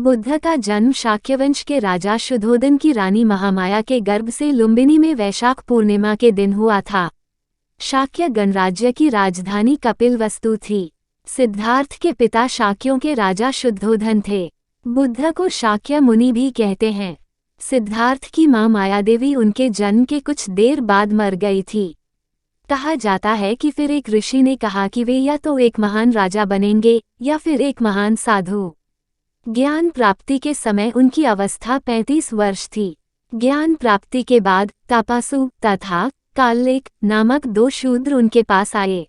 बुद्ध का जन्म शाक्यवंश के राजा शुद्धोधन की रानी महामाया के गर्भ से लुम्बिनी में वैशाख पूर्णिमा के दिन हुआ था। शाक्य गणराज्य की राजधानी कपिलवस्तु थी। सिद्धार्थ के पिता शाक्यों के राजा शुद्धोधन थे। बुद्ध को शाक्य मुनि भी कहते हैं। सिद्धार्थ की मां मायादेवी उनके जन्म के कुछ देर बाद मर गई थी। कहा जाता है कि फिर एक ऋषि ने कहा कि वे या तो एक महान राजा बनेंगे या फिर एक महान साधु। ज्ञान प्राप्ति के समय उनकी अवस्था 35 वर्ष थी। ज्ञान प्राप्ति के बाद तापासु तथा काल्लेक नामक 2 शूद्र उनके पास आए।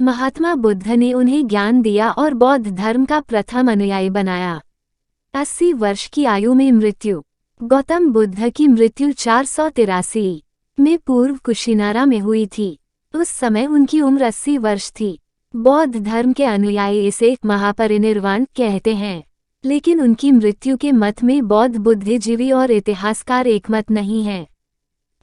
महात्मा बुद्ध ने उन्हें ज्ञान दिया और बौद्ध धर्म का प्रथम अनुयायी बनाया। 80 वर्ष की आयु में मृत्यु। गौतम बुद्ध की मृत्यु 483 में पूर्व कुशीनारा में हुई थी। उस समय उनकी उम्र 80 वर्ष थी। बौद्ध धर्म के अनुयायी इसे महापरिनिर्वाण कहते हैं, लेकिन उनकी मृत्यु के मत में बौद्ध बुद्धिजीवी और इतिहासकार एकमत नहीं हैं।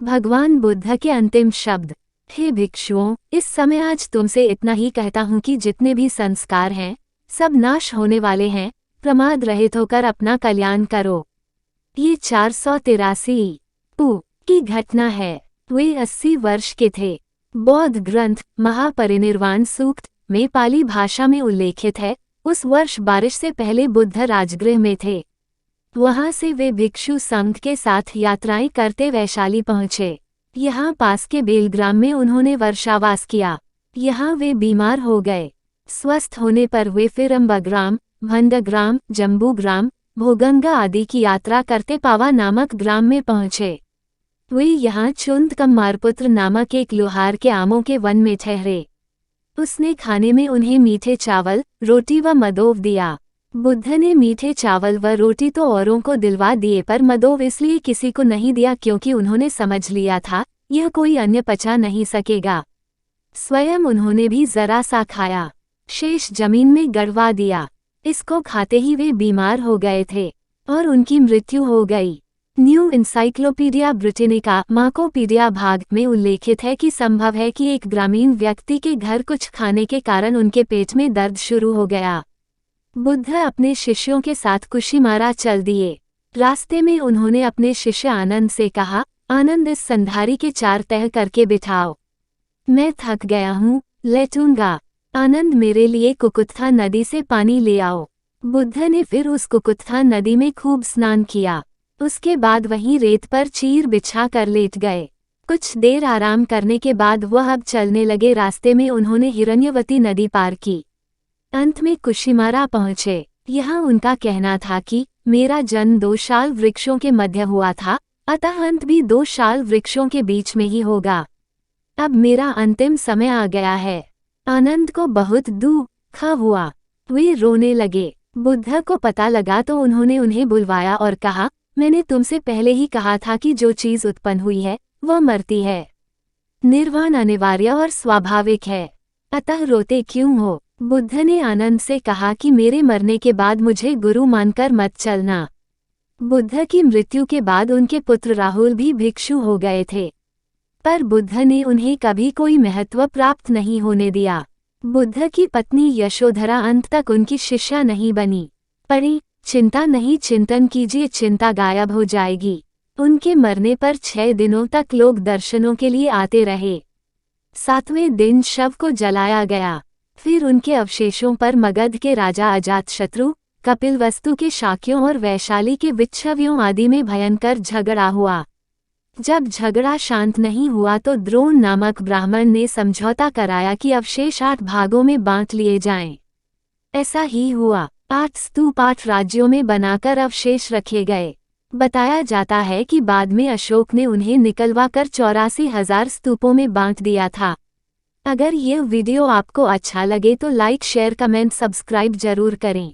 भगवान बुद्ध के अंतिम शब्द। हे भिक्षुओं, इस समय आज तुमसे इतना ही कहता हूँ कि जितने भी संस्कार हैं सब नाश होने वाले हैं। प्रमाद रहित होकर अपना कल्याण करो। ये 483 की घटना है। वे 80 वर्ष के थे। बौद्ध ग्रंथ महापरिनिर्वाण सूक्त में पाली भाषा में उल्लेखित है, उस वर्ष बारिश से पहले बुद्ध राजगृह में थे। वहां से वे भिक्षु संघ के साथ यात्राएं करते वैशाली पहुंचे। यहाँ पास के बेलग्राम में उन्होंने वर्षावास किया। यहाँ वे बीमार हो गए। स्वस्थ होने पर वे फिर अम्बग्राम, भंडग्राम, जम्बूग्राम, भोगंगा आदि की यात्रा करते पावा नामक ग्राम में पहुंचे। वे यहाँ चुंद कम्मारपुत्र नामक एक लोहार के आमों के वन में ठहरे। उसने खाने में उन्हें मीठे चावल, रोटी व मदोव दिया। बुद्ध ने मीठे चावल व रोटी तो औरों को दिलवा दिए, पर मदोव इसलिए किसी को नहीं दिया क्योंकि उन्होंने समझ लिया था यह कोई अन्य पचा नहीं सकेगा। स्वयं उन्होंने भी जरा सा खाया, शेष जमीन में गड़वा दिया। इसको खाते ही वे बीमार हो गए थे और उनकी मृत्यु हो गई। न्यू इंसाइक्लोपीडिया ब्रिटेनिका मार्कोपीडिया भाग में उल्लेखित है कि संभव है कि एक ग्रामीण व्यक्ति के घर कुछ खाने के कारण उनके पेट में दर्द शुरू हो गया। बुद्ध अपने शिष्यों के साथ कुशीमारा चल दिए। रास्ते में उन्होंने अपने शिष्य आनंद से कहा, आनंद, इस संधारी के 4 तह करके बिठाओ। मैं थक गया हूँ, लेटूंगा। आनंद, मेरे लिए कुकुत्था नदी से पानी ले आओ। बुद्ध ने फिर उस कुकुत्था नदी में खूब स्नान किया। उसके बाद वहीं रेत पर चीर बिछा कर लेट गए। कुछ देर आराम करने के बाद वह अब चलने लगे। रास्ते में उन्होंने हिरण्यवती नदी पार की। अंत में कुशीमारा पहुँचे। यहाँ उनका कहना था कि मेरा जन्म 2 शाल वृक्षों के मध्य हुआ था, अतः अंत भी 2 शाल वृक्षों के बीच में ही होगा। अब मेरा अंतिम समय आ गया है। आनंद को बहुत दुख हुआ। वे रोने लगे। बुद्ध को पता लगा तो उन्होंने उन्हें बुलवाया और कहा, मैंने तुमसे पहले ही कहा था कि जो चीज उत्पन्न हुई है वह मरती है। निर्वाण अनिवार्य और स्वाभाविक है, अतः रोते क्यों हो? बुद्ध ने आनंद से कहा कि मेरे मरने के बाद मुझे गुरु मानकर मत चलना। बुद्ध की मृत्यु के बाद उनके पुत्र राहुल भी भिक्षु हो गए थे, पर बुद्ध ने उन्हें कभी कोई महत्व प्राप्त नहीं होने दिया। बुद्ध की पत्नी यशोधरा अंत तक उनकी शिष्या नहीं बनी। पढ़ी, चिंता नहीं, चिंतन कीजिए, चिंता गायब हो जाएगी। उनके मरने पर 6 दिनों तक लोग दर्शनों के लिए आते रहे। 7वें दिन शव को जलाया गया। फिर उनके अवशेषों पर मगध के राजा अजातशत्रु, कपिलवस्तु के शाक्यों और वैशाली के विच्छवियों आदि में भयंकर झगड़ा हुआ। जब झगड़ा शांत नहीं हुआ तो द्रोण नामक ब्राह्मण ने समझौता कराया कि अवशेष 8 भागों में बांट लिए जाएं। ऐसा ही हुआ। 8 स्तूप 8 राज्यों में बनाकर अवशेष रखे गए। बताया जाता है कि बाद में अशोक ने उन्हें निकलवाकर 84,000 स्तूपों में बांट दिया था। अगर यह वीडियो आपको अच्छा लगे तो लाइक, शेयर, कमेंट, सब्सक्राइब जरूर करें।